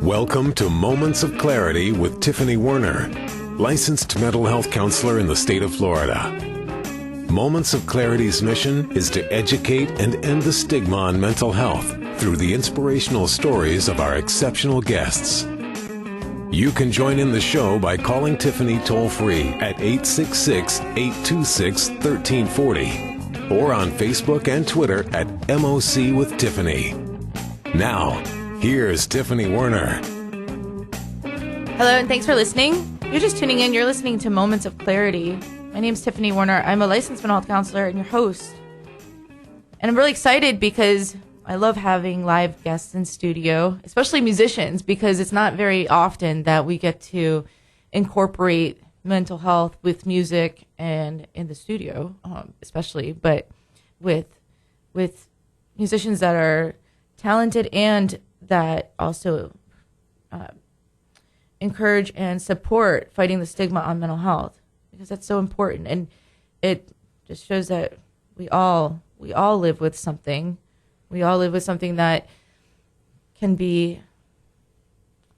Welcome to Moments of Clarity with Tiffany Werhner, licensed mental health counselor in the state of Florida. Moments of Clarity's mission is to educate and end the stigma on mental health through the inspirational stories of our exceptional guests. You can join in the show by calling Tiffany toll-free at 866-826-1340 or on Facebook and Twitter at MOC with Tiffany. Now, here's Tiffany Werhner. Hello, and thanks for listening. You're just tuning in. You're listening to Moments of Clarity. My name's Tiffany Werhner. I'm a licensed mental health counselor and your host. And I'm really excited because I love having live guests in studio, especially musicians, because it's not very often that we get to incorporate mental health with music and in the studio, especially, but with musicians that are talented and that also encourage and support fighting the stigma on mental health, because that's so important. And it just shows that we all live with something. We all live with something that can be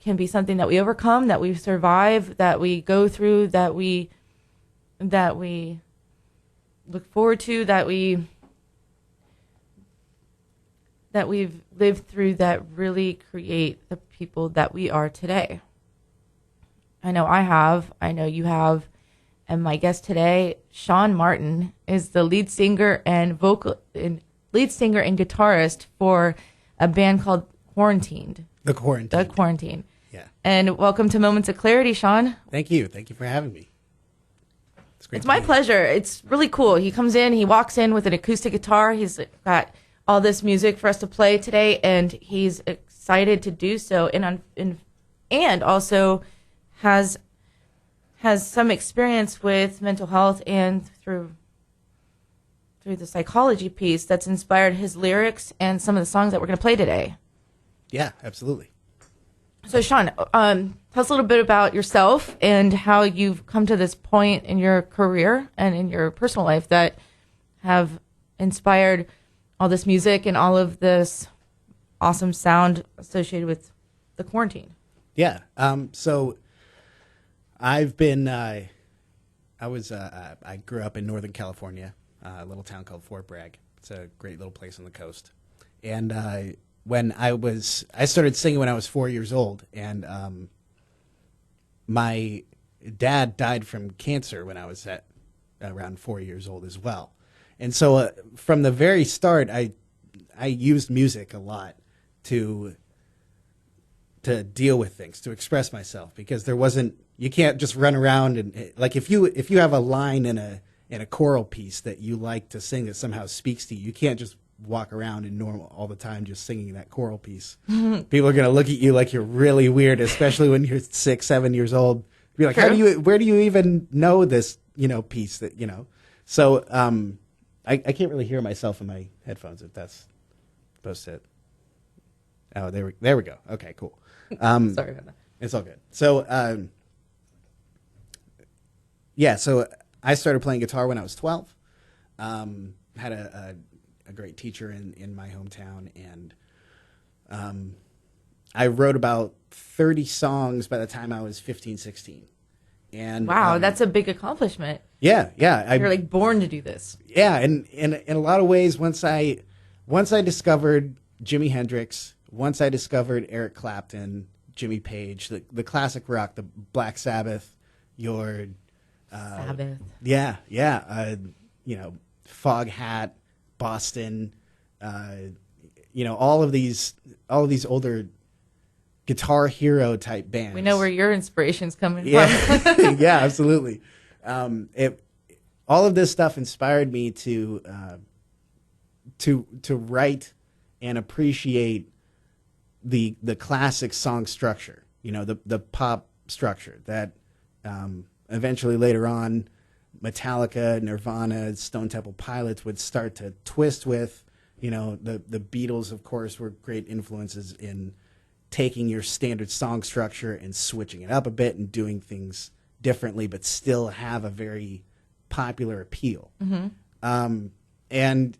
something that we overcome, that we survive, that we go through, that we look forward to, that we've lived through, that really create the people that we are today. I know I have. I know you have. And my guest today, Sean Martin, is the lead singer and guitarist for a band called Quarantined. The Quarantine. Yeah. And welcome to Moments of Clarity, Sean. Thank you. Thank you for having me. It's my pleasure. It's really cool. He comes in, he walks in with an acoustic guitar. He's got all this music for us to play today, and he's excited to do so. And also has some experience with mental health and through the psychology piece that's inspired his lyrics and some of the songs that we're going to play today. Yeah, absolutely. So, Sean, tell us a little bit about yourself and how you've come to this point in your career and in your personal life that have inspired all this music and all of this awesome sound associated with the quarantine. Yeah. So I've been, I grew up in Northern California, a little town called Fort Bragg. It's a great little place on the coast. And when I started singing when I was 4 years old, and my dad died from cancer when I was at around 4 years old as well. And so from the very start, I used music a lot to deal with things, to express myself, because you can't just run around and, like, if you have a line in a choral piece that you like to sing that somehow speaks to you, you can't just walk around in normal all the time just singing that choral piece. People are going to look at you like you're really weird, especially when you're 6, 7 years old. Be like, where do you even know this, piece that, So I can't really hear myself in my headphones, if that's supposed to. Oh, there we go. Okay, cool. Sorry about that. It's all good. So, so I started playing guitar when I was 12. Had a great teacher in my hometown, and I wrote about 30 songs by the time I was 15, 16. And wow, that's a big accomplishment. Yeah. You're like born to do this. Yeah, and in a lot of ways, once I discovered Jimi Hendrix, once I discovered Eric Clapton, Jimmy Page, the classic rock, the Black Sabbath, your Sabbath. Yeah. Foghat, Boston, all of these older Guitar Hero type bands. We know where your inspiration's coming from. Yeah, absolutely. All of this stuff inspired me to write and appreciate the classic song structure, the pop structure that eventually later on Metallica, Nirvana, Stone Temple Pilots would start to twist with. The Beatles, of course, were great influences in taking your standard song structure and switching it up a bit and doing things differently, but still have a very popular appeal. Mm-hmm. And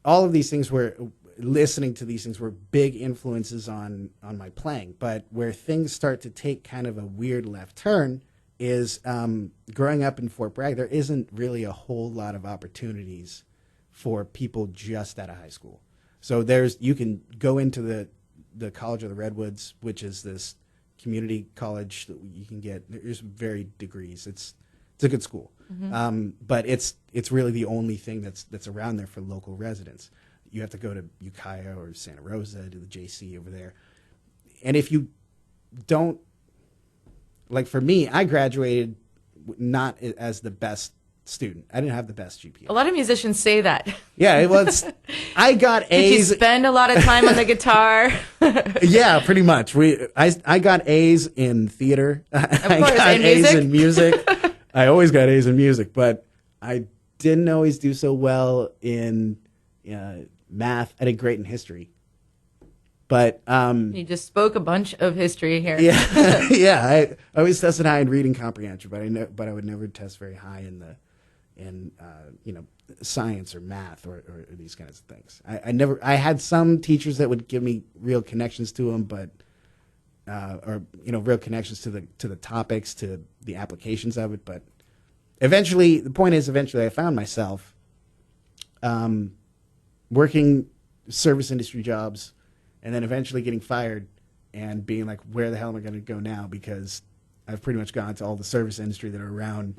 all of these things were listening to these things were big influences on my playing. But where things start to take kind of a weird left turn is growing up in Fort Bragg, there isn't really a whole lot of opportunities for people just out of high school. So you can go into the College of the Redwoods, which is this community college that you can get. There's varied degrees. It's a good school, but it's really the only thing that's around there for local residents. You have to go to Ukiah or Santa Rosa to the JC over there, and if you don't, like for me, I graduated not as the best student. I didn't have the best GPA. A lot of musicians say that. Yeah, it was. I got A's. Did you spend a lot of time on the guitar? Yeah, pretty much. I got A's in theater. Of course, I got in A's music. in music. I always got A's in music, but I didn't always do so well in math. I did great in history, but You just spoke a bunch of history here. yeah, yeah. I always tested high in reading comprehension, but I would never test very high in science or math or these kinds of things. I had some teachers that would give me real connections to them, but real connections to the topics, to the applications of it. But eventually I found myself working service industry jobs, and then eventually getting fired and being like, where the hell am I going to go now? Because I've pretty much gone to all the service industry that are around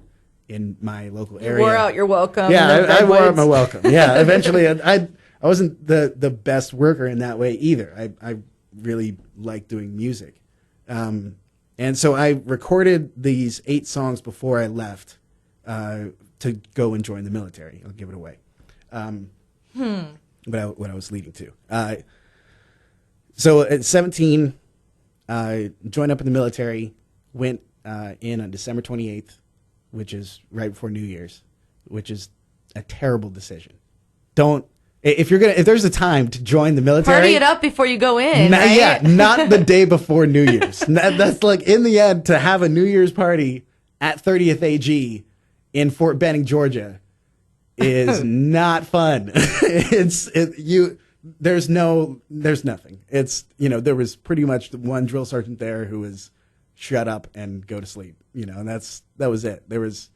in my local area. You wore out your welcome. Yeah, I wore out my welcome. Yeah, eventually I wasn't the best worker in that way either. I really like doing music. And so I recorded these 8 songs before I left to go and join the military. I'll give it away. But what I was leading to. So at 17, joined up in the military, went in on December 28th, which is right before New Year's, which is a terrible decision. If there's a time to join the military, Party it up before you go in. Right? Yeah, not the day before New Year's. That's like, in the end, to have a New Year's party at 30th AG in Fort Benning, Georgia, is not fun. There's nothing. There was pretty much one drill sergeant there who was shut up and go to sleep, and that was it. There was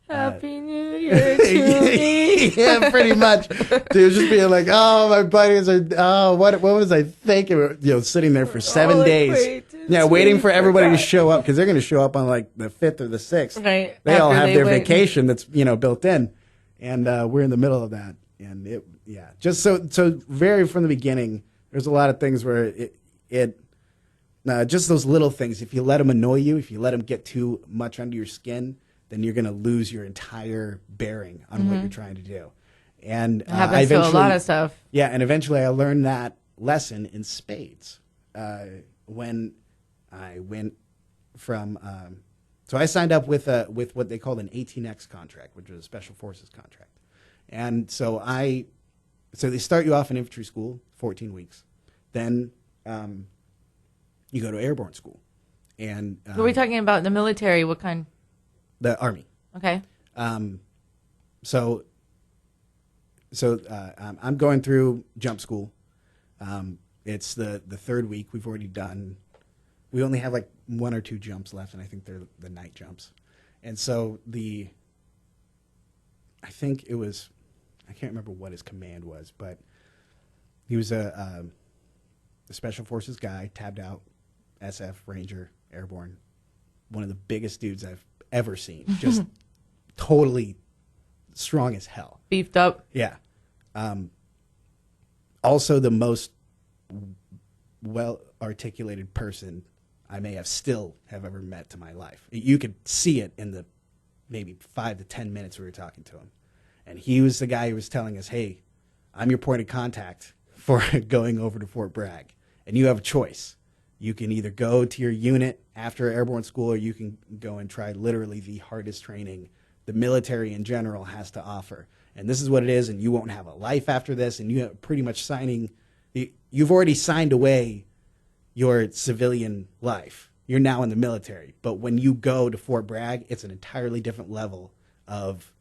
Happy New Year to me. Yeah, pretty much. Dude, just being like, oh, my buddies are, what was I thinking? Sitting there for 7 days. Yeah, waiting for everybody to show up, because they're going to show up on like the 5th or the 6th. Right. They all After have they their went. vacation that's, built in. And we're in the middle of that. And just so very from the beginning, there's a lot of things where just those little things, if you let them annoy you, if you let them get too much under your skin, then you're going to lose your entire bearing on what you're trying to do. And It happens to a lot of stuff. Yeah, and eventually I learned that lesson in spades when I went from. So I signed up with what they called an 18X contract, which was a Special Forces contract. And so they start you off in infantry school, 14 weeks. Then you go to airborne school. And What are we talking about in the military? What kind? The Army. Okay. So I'm going through jump school. It's the 3rd week. We've already done. We only have like 1 or 2 jumps left, and I think they're the night jumps. And so I think it was, I can't remember what his command was, but he was a Special Forces guy, tabbed out, SF, Ranger, Airborne. One of the biggest dudes I've ever seen. Just totally strong as hell. Beefed up. Yeah. Also the most well-articulated person I may have ever met to my life. You could see it in the maybe 5 to 10 minutes we were talking to him. And he was the guy who was telling us, hey, I'm your point of contact for going over to Fort Bragg. And you have a choice. You can either go to your unit after airborne school, or you can go and try literally the hardest training the military in general has to offer. And this is what it is, and you won't have a life after this, and you have pretty much you've already signed away your civilian life. You're now in the military. But when you go to Fort Bragg, it's an entirely different level of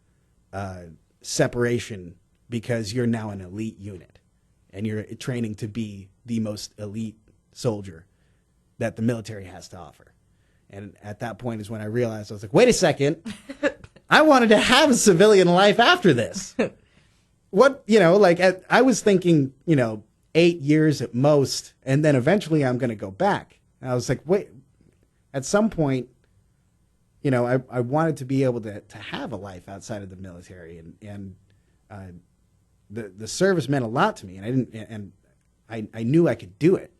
separation, because you're now an elite unit. and you're training to be the most elite soldier that the military has to offer. And at that point is when I realized, I was like, wait a second, I wanted to have a civilian life after this. What, I was thinking, 8 years at most, and then eventually I'm going to go back. And I was like, wait, at some point, I wanted to be able to have a life outside of the military, and the service meant a lot to me, and I knew I could do it.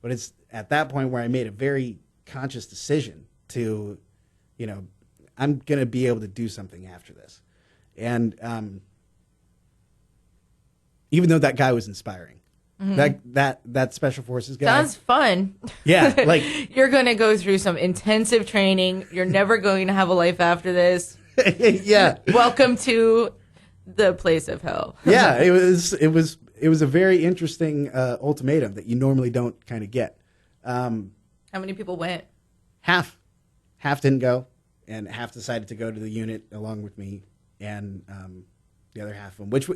But it's at that point where I made a very conscious decision to, I'm going to be able to do something after this. And even though that guy was inspiring, that Special Forces guy. Sounds fun. Yeah. You're going to go through some intensive training. You're never going to have a life after this. Yeah. Welcome to the place of hell. Yeah. It was a very interesting ultimatum that you normally don't kind of get. How many people went? Half didn't go, and half decided to go to the unit along with me, and the other half of them, which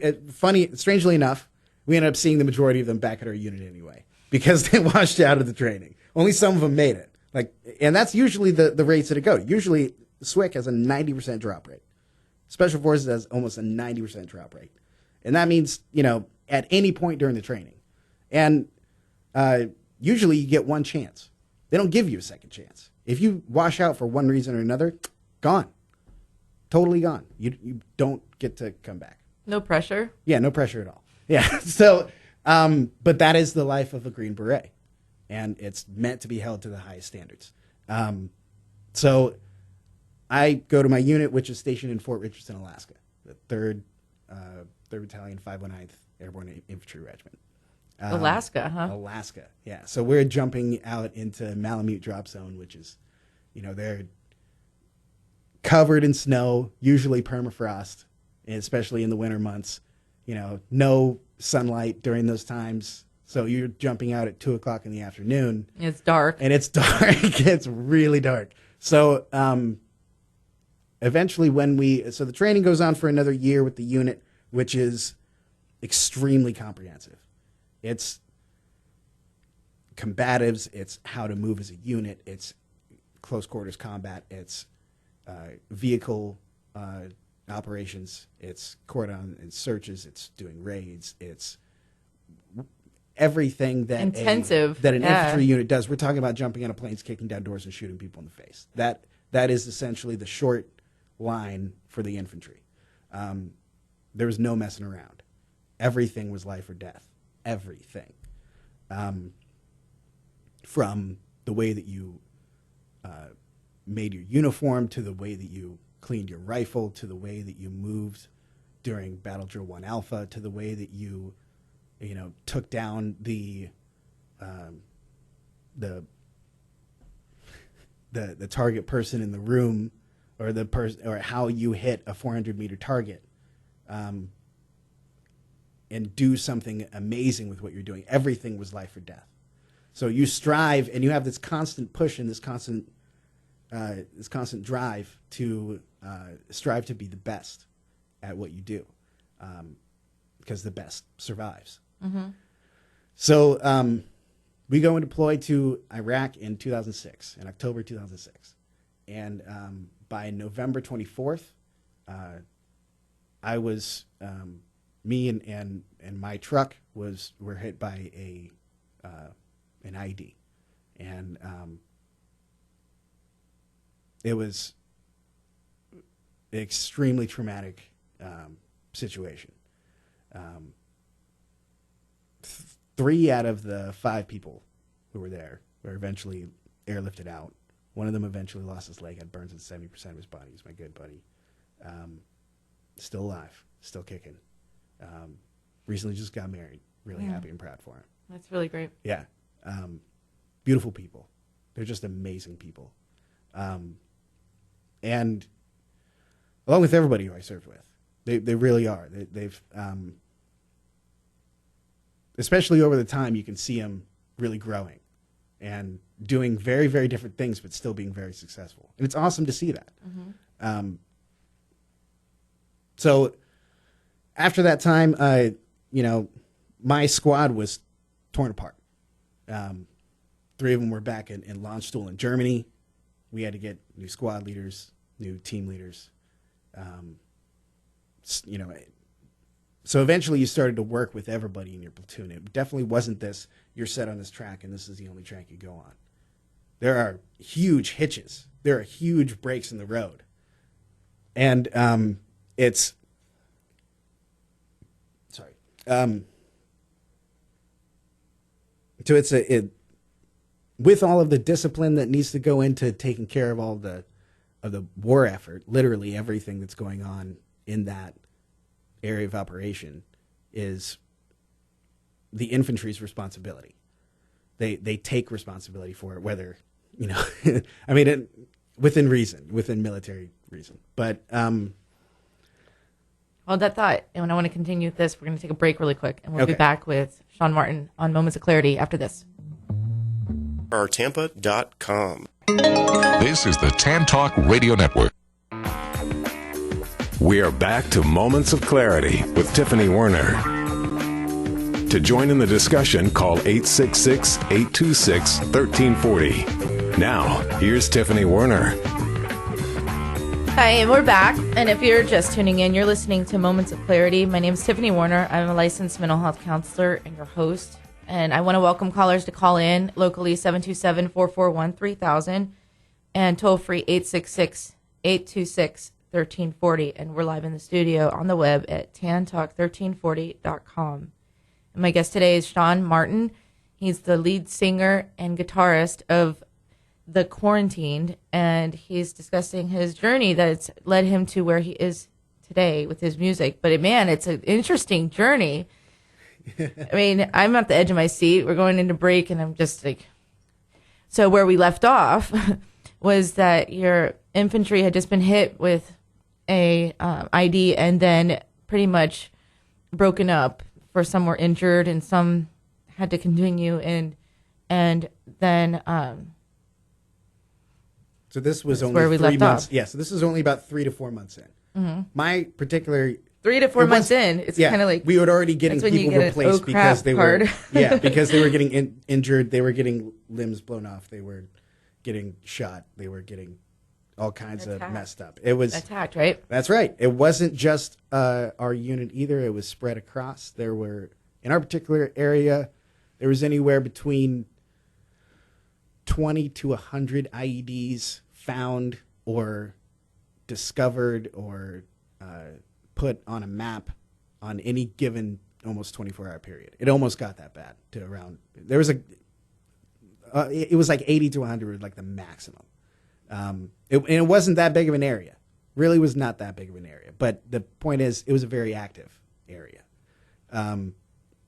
strangely enough, we ended up seeing the majority of them back at our unit anyway, because they washed out of the training. Only some of them made it. And that's usually the rates that it go. Usually SWIC has a 90% drop rate. Special Forces has almost a 90% drop rate. And that means, at any point during the training. And usually you get one chance. They don't give you a second chance. If you wash out for one reason or another, gone. Totally gone. You don't get to come back. No pressure? Yeah, no pressure at all. Yeah. So, but that is the life of a Green Beret. And it's meant to be held to the highest standards. So I go to my unit, which is stationed in Fort Richardson, Alaska, the 3rd Battalion, 519th Airborne Infantry Regiment. Alaska, huh? Alaska, yeah. So we're jumping out into Malamute Drop Zone, which is, they're covered in snow, usually permafrost, especially in the winter months. No sunlight during those times. So you're jumping out at 2:00 in the afternoon. It's dark. And it's dark. It's really dark. So eventually so the training goes on for another year with the unit, which is extremely comprehensive. It's combatives, it's how to move as a unit, it's close quarters combat, it's vehicle operations, it's cordon and searches, it's doing raids, it's everything that intensive that an infantry unit does. We're talking about jumping out of planes, kicking down doors, and shooting people in the face. That is essentially the short line for the infantry. There was no messing around. Everything was life or death. Everything. From the way that you made your uniform, to the way that you cleaned your rifle, to the way that you moved during Battle Drill 1 Alpha, to the way that you took down the target person in the room, or or how you hit a 400-meter target. And do something amazing with what you're doing. Everything was life or death. So you strive, and you have this constant push and this constant drive to strive to be the best at what you do, because the best survives. Mm-hmm. So we go and deploy to Iraq in 2006, in October 2006. And by November 24th, I was... me and my truck were hit by an IED, and it was an extremely traumatic situation. 3 out of the 5 people who were there were eventually airlifted out. One of them eventually lost his leg, had burns in 70% of his body. He's my good buddy. Still alive, still kicking. Recently just got married. Really happy and proud for him. That's really great. Yeah. Beautiful people. They're just amazing people. And along with everybody who I served with, they really are. They've especially over the time, you can see them really growing and doing very, very different things, but still being very successful. And it's awesome to see that. Mm-hmm. So after that time, my squad was torn apart. 3 of them were back in Landstuhl in Germany. We had to get new squad leaders, new team leaders. So eventually you started to work with everybody in your platoon. It definitely wasn't this, you're set on this track and this is the only track you go on. There are huge hitches. There are huge breaks in the road. And with all of the discipline that needs to go into taking care of all of the war effort, literally everything that's going on in that area of operation is the infantry's responsibility. They take responsibility for it, whether, I mean, within reason, within military reason. But Hold that thought. And I want to continue with this. We're going to take a break really quick, and we'll be Okay. back with Sean Martin on Moments of Clarity after this. Tampa.com. This is the Tan Talk Radio Network. We are back to Moments of Clarity with Tiffany Werhner. To join in the discussion, call 866-826-1340. Now, here's Tiffany Werhner. Hi, and we're back. And if you're just tuning in, you're listening to Moments of Clarity. My name is Tiffany Werhner. I'm a licensed mental health counselor and your host. And I want to welcome callers to call in locally 727-441-3000 and toll free 866-826-1340. And we're live in the studio on the web at tantalk1340.com. And my guest today is Sean Martin. He's the lead singer and guitarist of The Quarantined, and he's discussing his journey that's led him to where he is today with his music. But man, it's an interesting journey. I mean, I'm at the edge of my seat. We're going into break, and I'm just like, so where we left off was that your infantry had just been hit with a ID, and then pretty much broken up. For some were injured, and some had to continue, and then. So this was That's only where we 3 left months. off. Yeah, so this is only about 3 to 4 months in. Mm-hmm. My particular 3 to 4 it was- months in, it's yeah, kind of like we were already getting that's when you people get an replaced oh because crap they card. were because they were getting injured. They were getting limbs blown off. They were getting shot. They were getting all kinds of Attacked. messed up. It was attacked, right? That's right. It wasn't just our unit either. It was spread across. There were in our particular area, there was anywhere between 20 to 100 IEDs found or discovered or put on a map on any given almost 24-hour period. It almost got that bad to around. There was it was like 80 to 100 was like the maximum. And it wasn't that big of an area. Really was not that big of an area. But the point is, it was a very active area.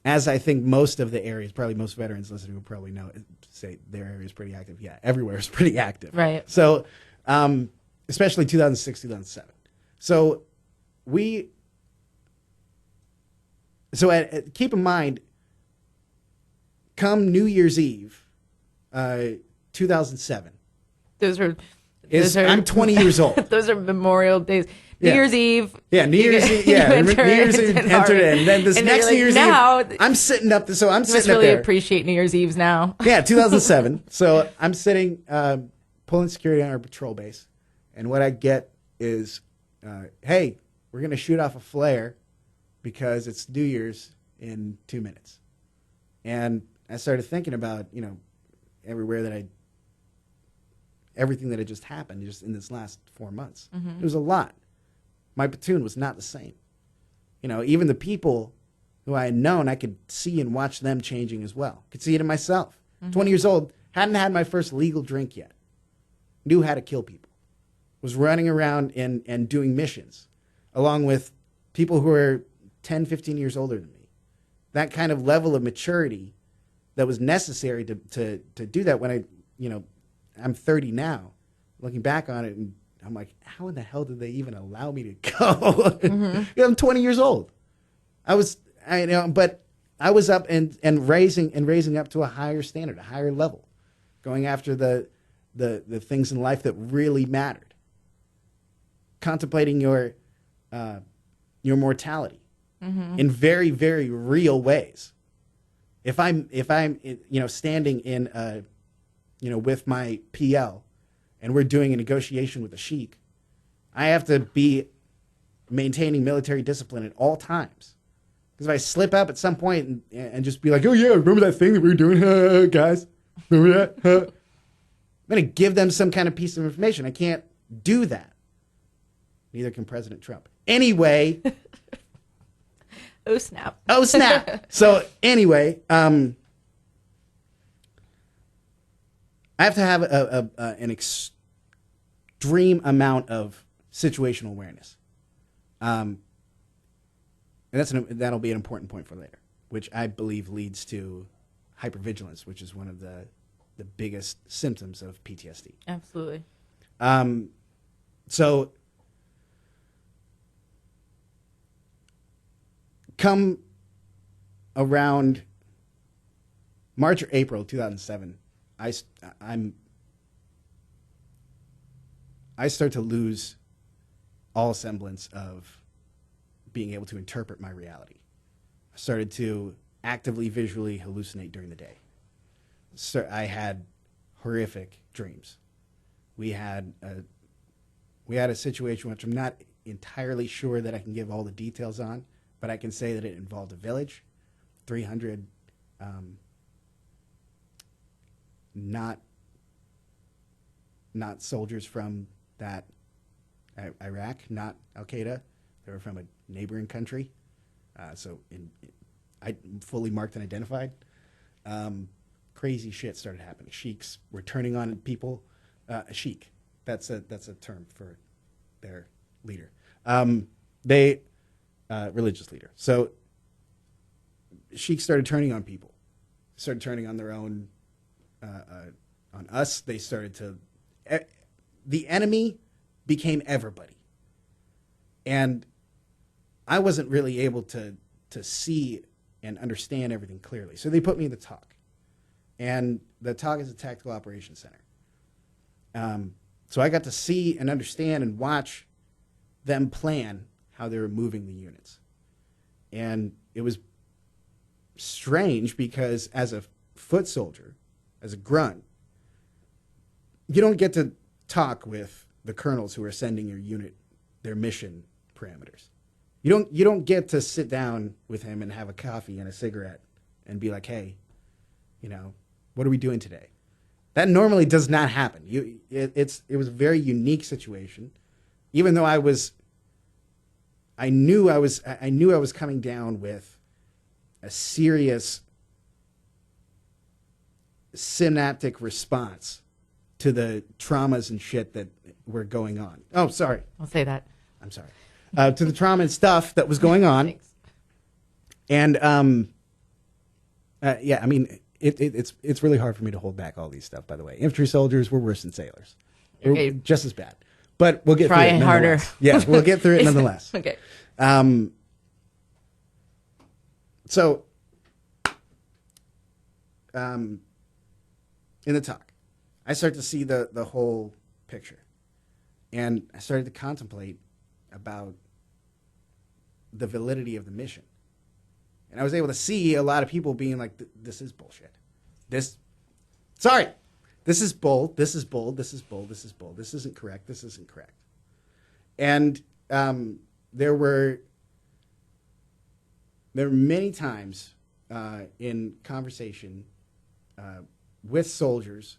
As I think most of the areas, probably most veterans listening will probably know, say their area is pretty active. Yeah, everywhere is pretty active. Right. So, especially 2006, 2007. So keep in mind, come New Year's Eve, 2007. I'm 20 years old. Those are Memorial days. New Yeah. Year's Eve. Yeah, New Year's Eve. Yeah, New Year's Eve entered it, and then this And next you're New like, Year's now, Eve, I'm sitting up. So I'm You must sitting up really there. appreciate New Year's Eves now. Yeah, 2007. So I'm sitting, pulling security on our patrol base, and what I get is, hey, we're gonna shoot off a flare because it's New Year's in 2 minutes, and I started thinking about everything that had just happened just in this last 4 months. Mm-hmm. It was a lot. My platoon was not the same. Even the people who I had known, I could see and watch them changing as well. Could see it in myself. 20 years old, hadn't had my first legal drink yet. Knew how to kill people. Was running around and doing missions, along with people who were 10, 15 years older than me. That kind of level of maturity that was necessary to do that when I'm 30 now, looking back on it, and I'm like, how in the hell did they even allow me to go? Mm-hmm. I'm 20 years old. But I was up and raising up to a higher standard, a higher level, going after the things in life that really mattered, contemplating your mortality in very, very real ways. If I'm standing in with my PL and we're doing a negotiation with a sheik, I have to be maintaining military discipline at all times. Because if I slip up at some point and just be like, oh yeah, remember that thing that we were doing, guys? Remember that? I'm going to give them some kind of piece of information. I can't do that. Neither can President Trump. Anyway. Oh, snap. Oh, snap. So anyway, I have to have an extreme amount of situational awareness. And that'll be an important point for later, which I believe leads to hypervigilance, which is one of the biggest symptoms of PTSD. Absolutely. So come around March or April 2007, I start to lose all semblance of being able to interpret my reality. I started to actively visually hallucinate during the day. So I had horrific dreams. We had a situation which I'm not entirely sure that I can give all the details on, but I can say that it involved a village, 300 not soldiers from that Iraq, not Al Qaeda. They were from a neighboring country, I fully marked and identified. Crazy shit started happening. Sheiks were turning on people. A sheik, that's a term for their leader. Religious leader. So sheiks started turning on people, started turning on their own, on us. They started to, the enemy became everybody. And I wasn't really able to see and understand everything clearly. So they put me in the TOC. And the TOC is a Tactical Operations Center. So I got to see and understand and watch them plan how they were moving the units. And it was strange because as a foot soldier, as a grunt, you don't get to talk with the colonels who are sending your unit their mission parameters. You don't get to sit down with him and have a coffee and a cigarette and be like, hey, what are we doing today? That normally does not happen. It was a very unique situation. Even though I knew I was coming down with a serious synaptic response to the traumas and shit that were going on. Oh, sorry. I'll say that. I'm sorry. To the trauma and stuff that was going on. Thanks. And it's really hard for me to hold back all these stuff, by the way. Infantry soldiers were worse than sailors. Okay. We're just as bad. But we'll get Try through it harder. nonetheless. Yeah, we'll get through it nonetheless. Okay. So in the talk, I start to see the whole picture. And I started to contemplate about the validity of the mission. And I was able to see a lot of people being like, this is bullshit. This is bull. This is bull. This is bull. This is bull. This isn't correct. This isn't correct. And there were many times in conversation with soldiers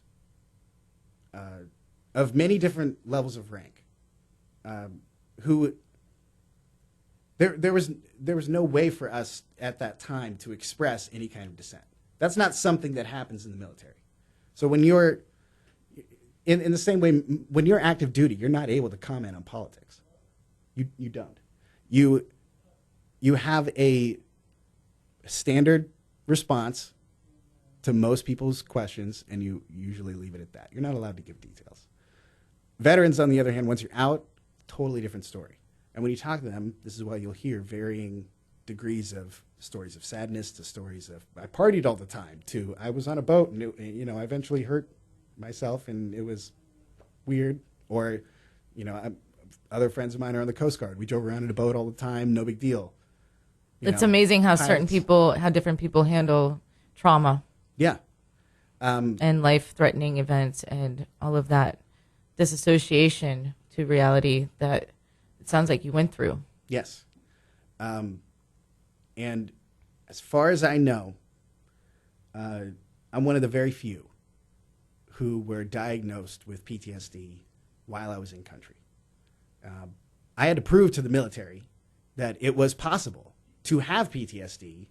of many different levels of rank who there was no way for us at that time to express any kind of dissent. That's not something that happens in the military. So when you're in the same way, when you're active duty, you're not able to comment on politics. You don't. You have a standard response to most people's questions, and you usually leave it at that. You're not allowed to give details. Veterans, on the other hand, once you're out, totally different story. And when you talk to them, this is why you'll hear varying degrees of stories of sadness to stories of I partied all the time to I was on a boat and I eventually hurt myself and it was weird. Or other friends of mine are on the Coast Guard. We drove around in a boat all the time, no big deal. It's amazing how different people handle trauma Yeah. and life-threatening events and all of that disassociation to reality that it sounds like you went through. Yes. And as far as I know, I'm one of the very few who were diagnosed with PTSD while I was in country. I had to prove to the military that it was possible to have PTSD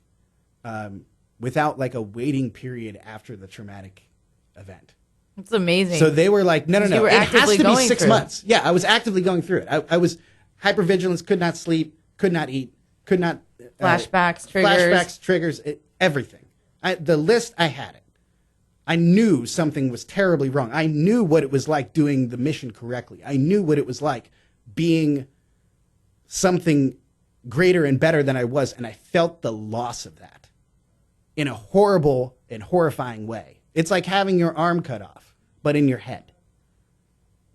without like a waiting period after the traumatic event. It's amazing. So they were like, no. You were It has actively to be going 6 through it. months. Yeah, I was actively going through it. I was hypervigilance, could not sleep, could not eat, could not... Flashbacks, triggers. Flashbacks, triggers, everything. The list, I had it. I knew something was terribly wrong. I knew what it was like doing the mission correctly. I knew what it was like being something greater and better than I was, and I felt the loss of that in a horrible and horrifying way. It's like having your arm cut off, but in your head.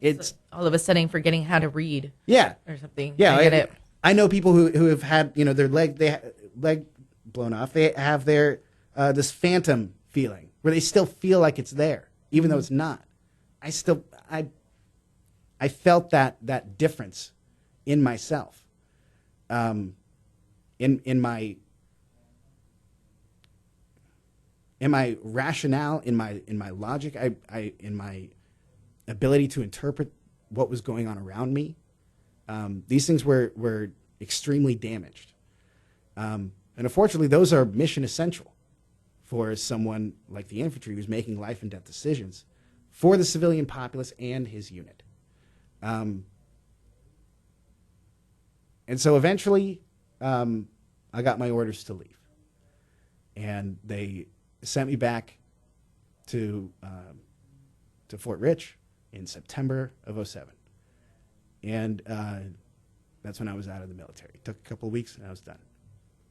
It's all of a sudden forgetting how to read. Yeah. Or something. Yeah, I get it. I know people who have had, their leg blown off. They have their this phantom feeling where they still feel like it's there, even though it's not. I felt that difference in myself, in my rationale, in my logic, in my ability to interpret what was going on around me. These things were extremely damaged. And unfortunately, those are mission essential for someone like the infantry who's making life and death decisions for the civilian populace and his unit. And so eventually, I got my orders to leave. And they sent me back to Fort Rich in September of 2007. And that's when I was out of the military. It took a couple of weeks and I was done.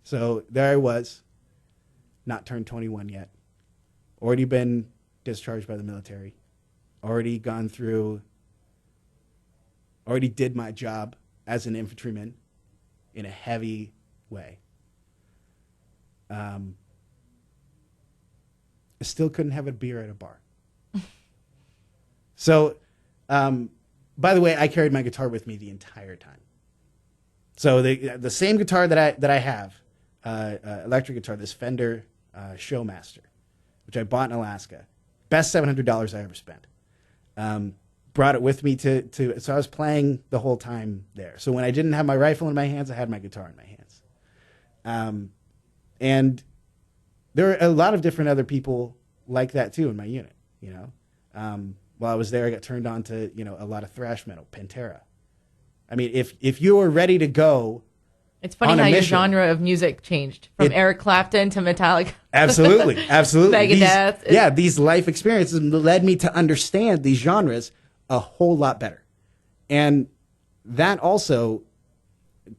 So there I was, not turned 21 yet, already been discharged by the military, already did my job as an infantryman in a heavy way. I still couldn't have a beer at a bar. So, by the way, I carried my guitar with me the entire time. So the same guitar that I have, electric guitar, this Fender Showmaster, which I bought in Alaska, best $700 I ever spent. Brought it with me so I was playing the whole time there. So when I didn't have my rifle in my hands, I had my guitar in my hands. And there were a lot of different other people like that too in my unit. While I was there, I got turned on to a lot of thrash metal, Pantera. I mean, if you were ready to go, it's funny how your genre of music changed from Eric Clapton to Metallica. Absolutely. Megadeth. These life experiences led me to understand these genres a whole lot better, and that also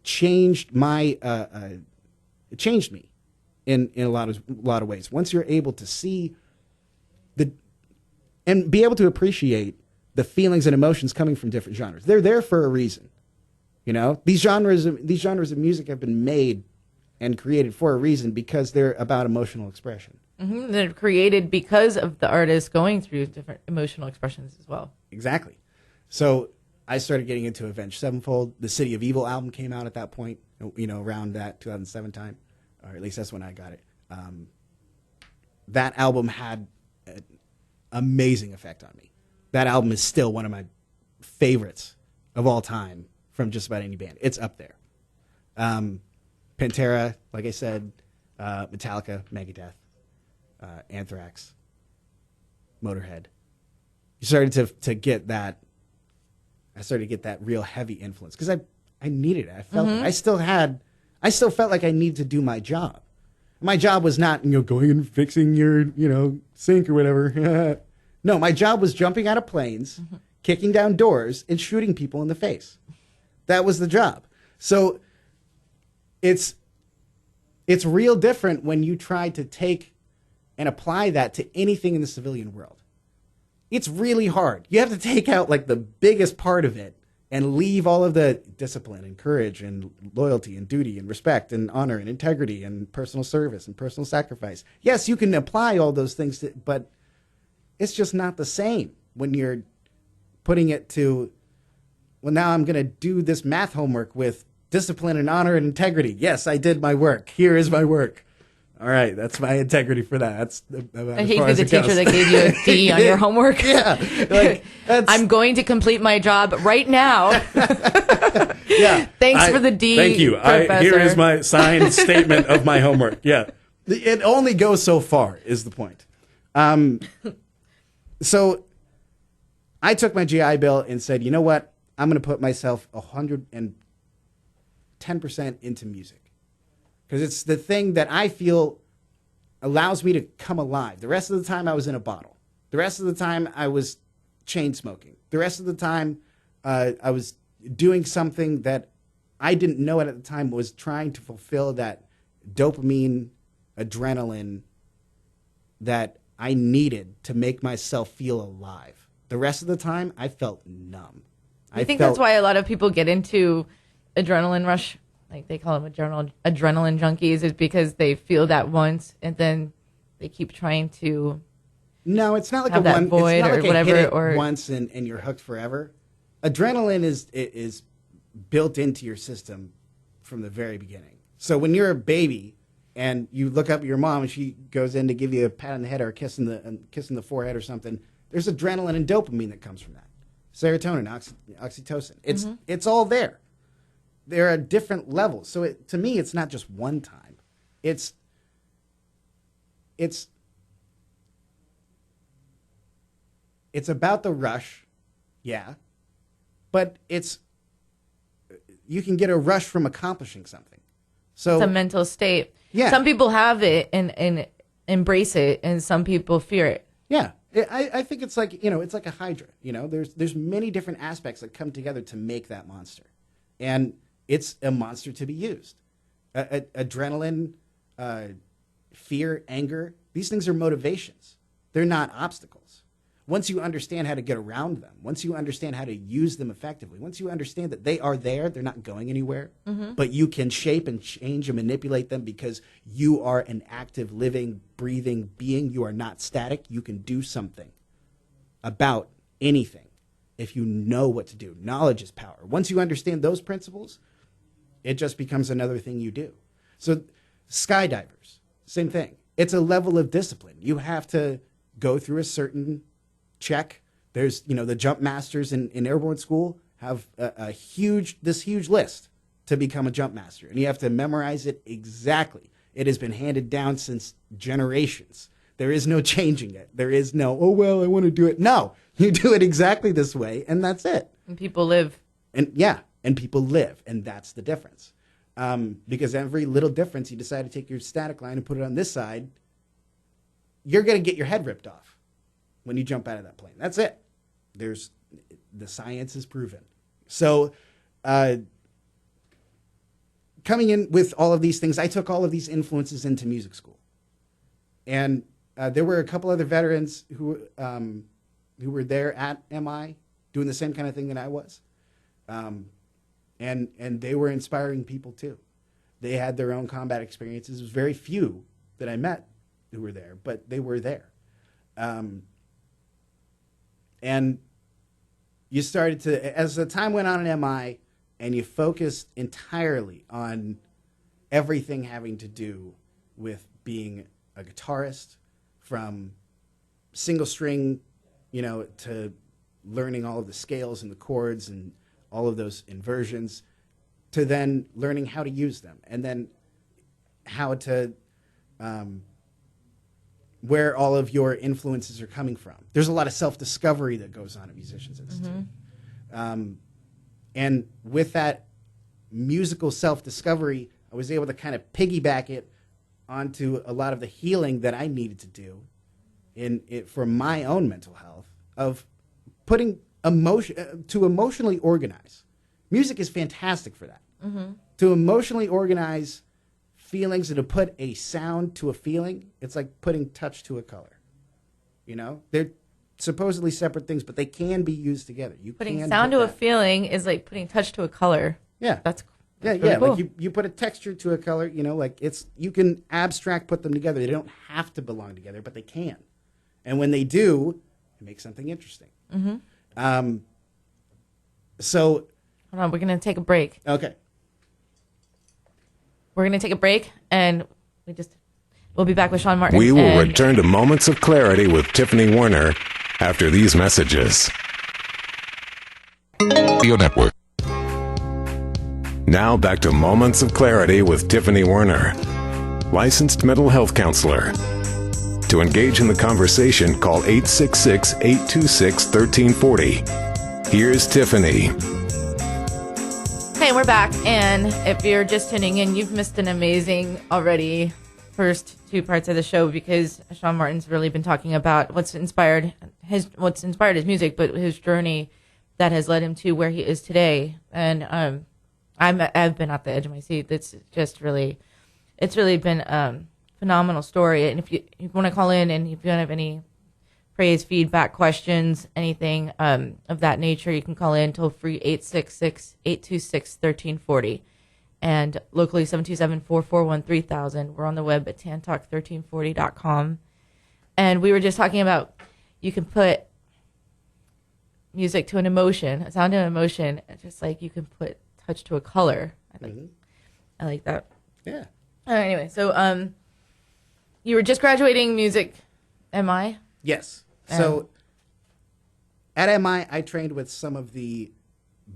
changed my it changed me in a lot of ways. Once you're able to see and be able to appreciate the feelings and emotions coming from different genres, they're there for a reason. These genres of music have been made and created for a reason because they're about emotional expression. Mm-hmm. They're created because of the artist going through different emotional expressions as well. Exactly. So I started getting into Avenged Sevenfold. The City of Evil album came out at that point, around that 2007 time, or at least that's when I got it. That album had an amazing effect on me. That album is still one of my favorites of all time from just about any band. It's up there. Pantera, like I said, Metallica, Megadeth, Anthrax, Motorhead. You started to get that. I started to get that real heavy influence because I needed it. I felt it. I still felt like I needed to do my job. My job was not going and fixing your sink or whatever. No, my job was jumping out of planes, kicking down doors, and shooting people in the face. That was the job. So it's real different when you try to take and apply that to anything in the civilian world. It's really hard. You have to take out like the biggest part of it and leave all of the discipline and courage and loyalty and duty and respect and honor and integrity and personal service and personal sacrifice. Yes, you can apply all those things, but it's just not the same when you're putting it to, well, now I'm going to do this math homework with discipline and honor and integrity. Yes, I did my work. Here is my work. All right, that's my integrity for that. That's I hate the teacher that gave you a D on your homework. Yeah, like I'm going to complete my job right now. Yeah, Thanks for the D. Thank you. Professor. Here is my signed statement of my homework. Yeah, it only goes so far. Is the point? So I took my GI Bill and said, you know what? I'm going to put myself 110% into music. Because it's the thing that I feel allows me to come alive. The rest of the time I was in a bottle. The rest of the time I was chain smoking. The rest of the time I was doing something that I didn't know at the time was trying to fulfill that dopamine, adrenaline that I needed to make myself feel alive. The rest of the time I felt numb. I think that's why a lot of people get into adrenaline rush, like they call them adrenaline junkies, is because they feel that once and then they keep trying to. No, it's not like have a one. that void it's not or like whatever, hit it or once and you're hooked forever. Adrenaline is built into your system from the very beginning. So when you're a baby and you look up at your mom and she goes in to give you a pat on the head or a kiss in the forehead or something, there's adrenaline and dopamine that comes from that. Serotonin, oxytocin. It's all there. There are different levels. So to me, it's not just one time. It's about the rush, yeah, but you can get a rush from accomplishing something. So it's a mental state. Yeah. Some people have it and embrace it, and some people fear it. Yeah. I think it's like, it's like a hydra. There's many different aspects that come together to make that monster. And it's a monster to be used. Adrenaline, fear, anger, these things are motivations. They're not obstacles. Once you understand how to get around them, once you understand how to use them effectively, once you understand that they are there, they're not going anywhere, but you can shape and change and manipulate them because you are an active, living, breathing being. You are not static. You can do something about anything if you know what to do. Knowledge is power. Once you understand those principles, it just becomes another thing you do. So skydivers, same thing. It's a level of discipline. You have to go through a certain check. There's, the jump masters in Airborne school have this huge list to become a jump master. And you have to memorize it exactly. It has been handed down since generations. There is no changing it. There is no, oh, well, I want to do it. No, you do it exactly this way, and that's it. And people live. And people live, and that's the difference. Because every little difference, you decide to take your static line and put it on this side, you're going to get your head ripped off when you jump out of that plane. That's it. The science is proven. So coming in with all of these things, I took all of these influences into music school. And there were a couple other veterans who were there at MI doing the same kind of thing that I was. And they were inspiring people too. They had their own combat experiences. There was very few that I met who were there, but they were there. And you started to, as the time went on in MI, and you focused entirely on everything having to do with being a guitarist, from single string, to learning all of the scales and the chords and all of those inversions, to then learning how to use them, and then how to where all of your influences are coming from. There's a lot of self-discovery that goes on at Musicians Institute. And with that musical self-discovery, I was able to kind of piggyback it onto a lot of the healing that I needed to do for my own mental health, of putting emotion to emotionally organize. Music is fantastic for that. To emotionally organize feelings and to put a sound to a feeling, it's like putting touch to a color. They're supposedly separate things, but they can be used together. You Putting can sound put to a that- feeling is like putting touch to a color. Yeah. That's Yeah, really yeah. cool. Like you put a texture to a color, like you can abstract put them together. They don't have to belong together, but they can. And when they do, it makes something interesting. Mm-hmm. So. Hold on, we're going to take a break. Okay. We're going to take a break, and we'll be back with Sean Martin. We will and return to Moments of Clarity with Tiffany Werner after these messages. Radio Network. Now back to Moments of Clarity with Tiffany Werner, licensed mental health counselor. To engage in the conversation, call 866-826-1340. Here's Tiffany. Hey, we're back, and if you're just tuning in, you've missed an amazing already first two parts of the show, because Sean Martin's really been talking about what's inspired his music, but his journey that has led him to where he is today. And I've been at the edge of my seat. It's really been a phenomenal story. And if you want to call in, and if you don't have any praise, feedback, questions, anything of that nature, you can call in toll free 866-826-1340, and locally 727-441-3000. We're on the web at tantalk1340.com. And we were just talking about, you can put music to an emotion, a sound to an emotion, just like you can put touch to a color. I like that. Yeah. Anyway, so you were just graduating music, MI? Yes. So at MI, I trained with some of the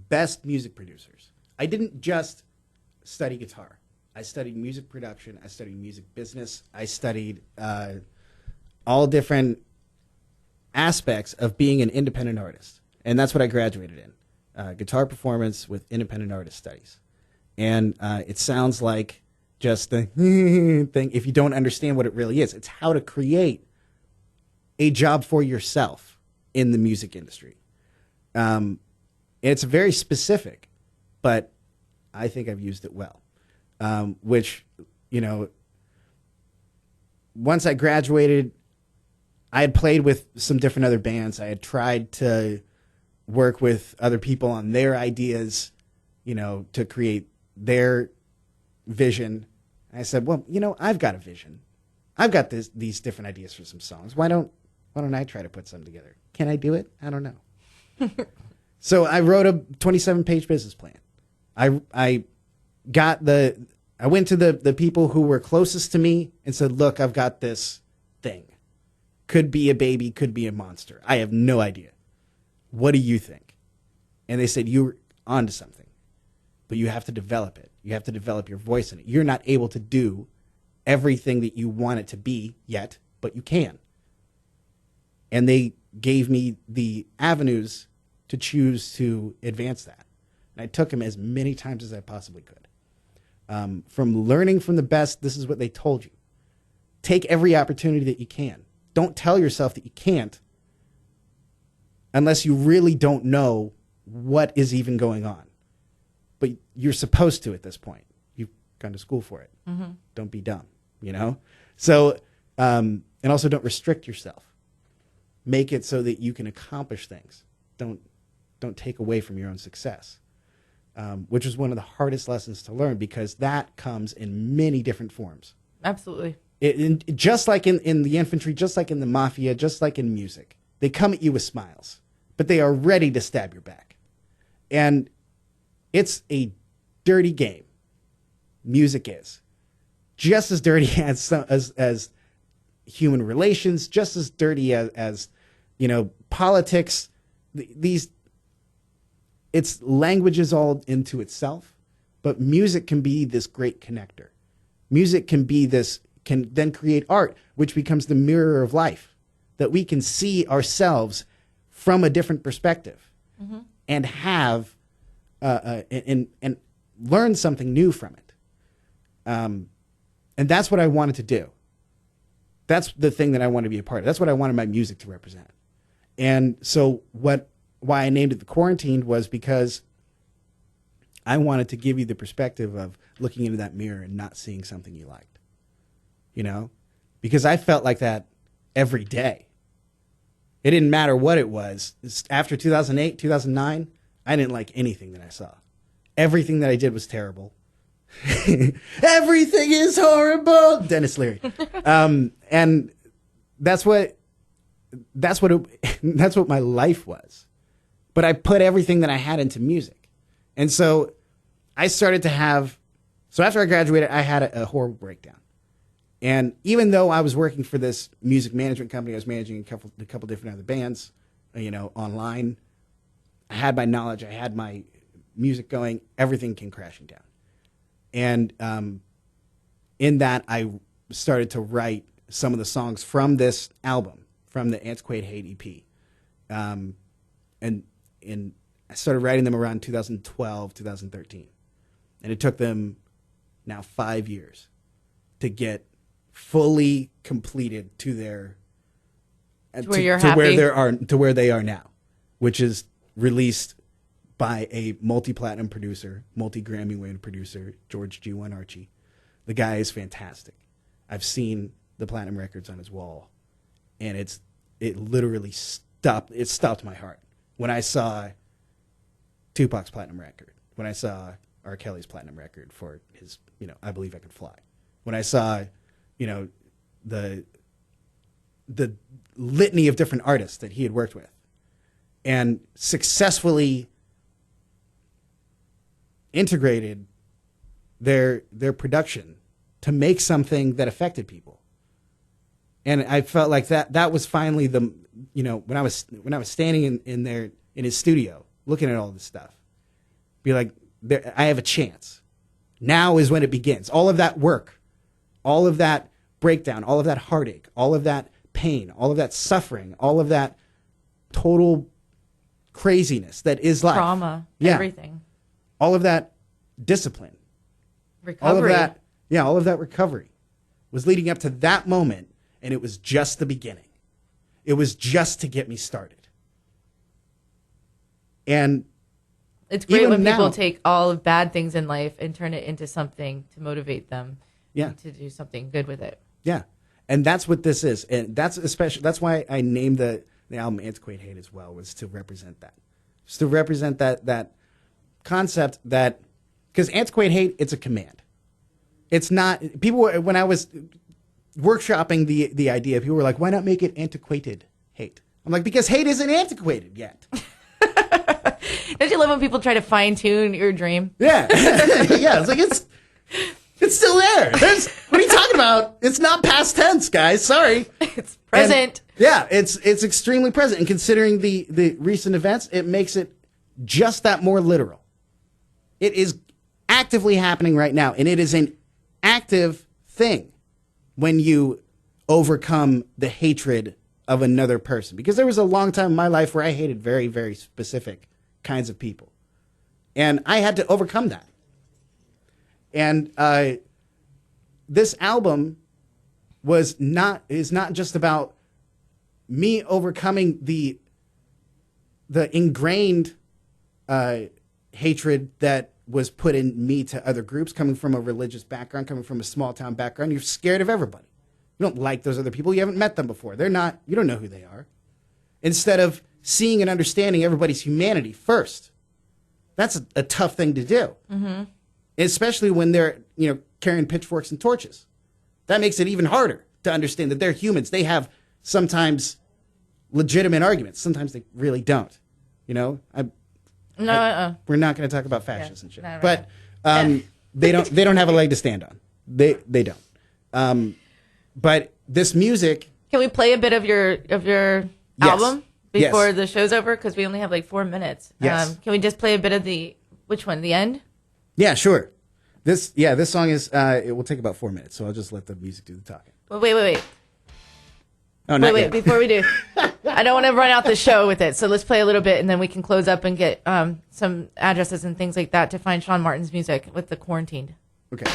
best music producers. I didn't just study guitar. I studied music production. I studied music business. I studied all different aspects of being an independent artist. And that's what I graduated in, guitar performance with independent artist studies. And it sounds like just the thing if you don't understand what it really is. It's how to create a job for yourself in the music industry. It's very specific, but I think I've used it well. Which, once I graduated, I had played with some different other bands. I had tried to work with other people on their ideas, to create their vision. And I said, well, I've got a vision. I've got these different ideas for some songs. Why don't I try to put some together? Can I do it? I don't know. So I wrote a 27-page business plan. I went to the people who were closest to me and said, look, I've got this thing. Could be a baby, could be a monster. I have no idea. What do you think? And they said, you're onto something, but you have to develop it. You have to develop your voice in it. You're not able to do everything that you want it to be yet, but you can. And they gave me the avenues to choose to advance that. And I took them as many times as I possibly could. From learning from the best, this is what they told you. Take every opportunity that you can. Don't tell yourself that you can't unless you really don't know what is even going on. But you're supposed to at this point. You've gone to school for it. Mm-hmm. Don't be dumb, So, and also don't restrict yourself. Make it so that you can accomplish things. Don't take away from your own success, which is one of the hardest lessons to learn, because that comes in many different forms. Absolutely. Just like in the infantry, just like in the mafia, just like in music, they come at you with smiles, but they are ready to stab your back. And it's a dirty game. Music is just as dirty as human relations, just as dirty as politics. It's languages all into itself, but music can be this great connector. Music can then create art, which becomes the mirror of life, that we can see ourselves from a different perspective, mm-hmm. and have and learn something new from it. And that's what I wanted to do. That's the thing that I want to be a part of. That's what I wanted my music to represent. And so why I named it The Quarantined was because I wanted to give you the perspective of looking into that mirror and not seeing something you liked. Because I felt like that every day. It didn't matter what it was. After 2008, 2009, I didn't like anything that I saw. Everything that I did was terrible. Everything is horrible. Dennis Leary. And that's what my life was. But I put everything that I had into music. And so I started to have, so after I graduated, I had a horrible breakdown. And even though I was working for this music management company, I was managing a couple different other bands, online. I had my knowledge, I had my music going, everything came crashing down. And in that, I started to write some of the songs from this album, from the Antiquated Hate EP. And I started writing them around 2012, 2013. And it took them now 5 years to get fully completed to their to where they are now, which is released by a multi-platinum producer, multi-Grammy winning producer, George G1 Archie. The guy is fantastic. I've seen the platinum records on his wall, and it literally stopped my heart when I saw Tupac's platinum record, when I saw R. Kelly's platinum record for his, I Believe I Could Fly, when I saw, the litany of different artists that he had worked with and successfully integrated their production to make something that affected people. And I felt like that was finally when I was standing in his studio looking at all this stuff, be like, I have a chance. Now is when it begins. All of that work, all of that breakdown, all of that heartache, all of that pain, all of that suffering, all of that total craziness that is life. Trauma, yeah. Everything. All of that discipline. Recovery. All of that recovery was leading up to that moment, and it was just the beginning. It was just to get me started. And it's great when people now, take all of bad things in life and turn it into something to motivate them. Yeah. To do something good with it. Yeah. And that's what this is. And that's why I named the album Antiquated Hate as well, was to represent that. Just to represent that concept that, because Antiquated Hate, it's a command. It's not, people, when I was workshopping the idea, people were like, why not make it Antiquated Hate? I'm like, because hate isn't antiquated yet. Don't you love when people try to fine tune your dream? Yeah. Yeah. It's like, it's still there. What are you talking about? It's not past tense, guys. Sorry. It's present. And, yeah, it's extremely present. And considering the recent events, it makes it just that more literal. It is actively happening right now, and it is an active thing when you overcome the hatred of another person. Because there was a long time in my life where I hated very, very specific kinds of people. And I had to overcome that. And this album is not just about me overcoming the ingrained hatred that was put in me to other groups, coming from a religious background, coming from a small town background. You're scared of everybody. You don't like those other people. You haven't met them before. You don't know who they are. Instead of seeing and understanding everybody's humanity first. That's a tough thing to do. Mm-hmm. Especially when they're, carrying pitchforks and torches. That makes it even harder to understand that they're humans. They have sometimes legitimate arguments. Sometimes they really don't. We're not going to talk about fascists and shit. No, but they don't have a leg to stand on. They don't. But this music. Can we play a bit of your album before the show's over? Because we only have like 4 minutes. Yes. Can we just play a bit of which one? The end? Yeah, sure. This song is, it will take about 4 minutes, so I'll just let the music do the talking. Well, wait. Oh, not yet. Before we do, I don't want to run out the show with it, so let's play a little bit, and then we can close up and get some addresses and things like that to find Sean Martin's music with the Quarantined. Okay.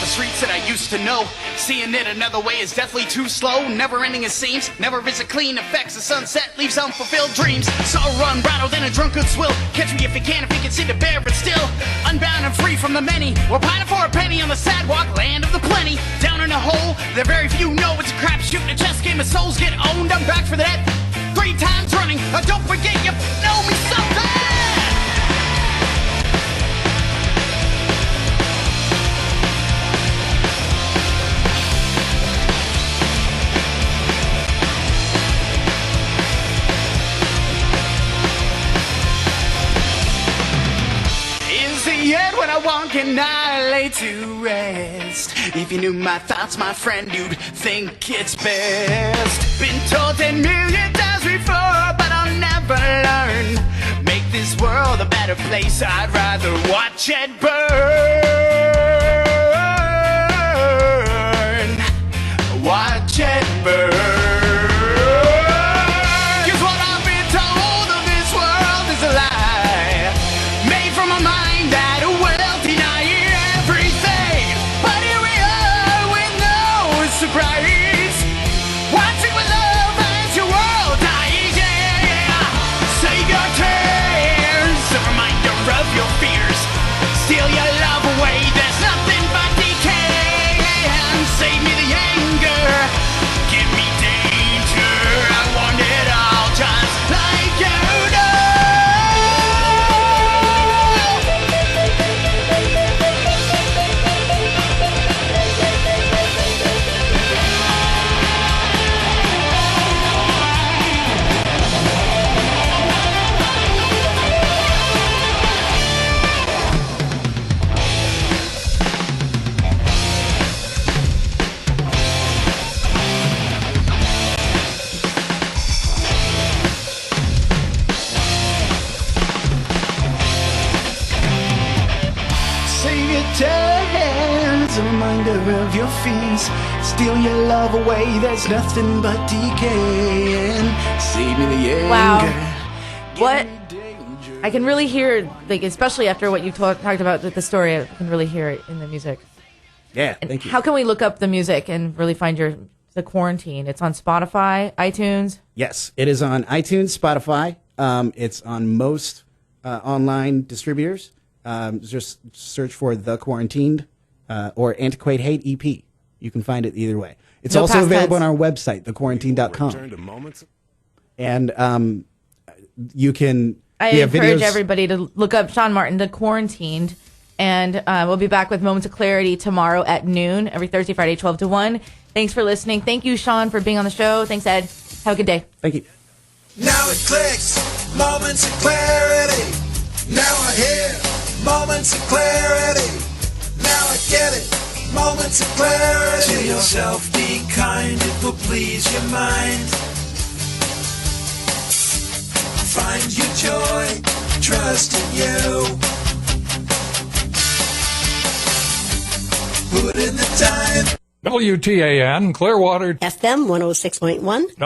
Streets that I used to know. Seeing it another way is deathly too slow. Never ending it seems, never is it clean. Affects the sunset, leaves unfulfilled dreams. Sorrow unbridled in a drunkard's will. Catch me if you can seem to bear it still. Unbound and free from the many. We're pining for a penny on the sidewalk, land of the plenty. Down in a hole, there very few know it's a crapshoot. A chess game of souls get owned. I'm back for that 3 times running. Don't forget you know me so bad. Yet when I walk and I lay to rest, if you knew my thoughts, my friend, you'd think it's best. Been told 10 million times before, but I'll never learn. Make this world a better place, I'd rather watch it burn. Watch it burn. Of your fears, steal your love away. There's nothing but decay. And save me the anger. Wow. What? I can really hear, like, especially after what you talked about with the story, I can really hear it in the music. Yeah, thank you. How can we look up the music and really find the Quarantine? It's on Spotify, iTunes? Yes, it is on iTunes, Spotify. It's on most online distributors. Just search for The Quarantined. Or Antiquate Hate EP. You can find it either way. It's also available on our website, thequarantine.com. And you can... I encourage everybody to look up Sean Martin, The Quarantined. And we'll be back with Moments of Clarity tomorrow at noon, every Thursday, Friday, 12 to 1. Thanks for listening. Thank you, Sean, for being on the show. Thanks, Ed. Have a good day. Thank you. Now it clicks. Moments of clarity. Now I hear moments of clarity. Now I get it, moments of clarity. To yourself be kind, it will please your mind. Find your joy, trust in you. Put in the time. WTAN Clearwater FM 106.1.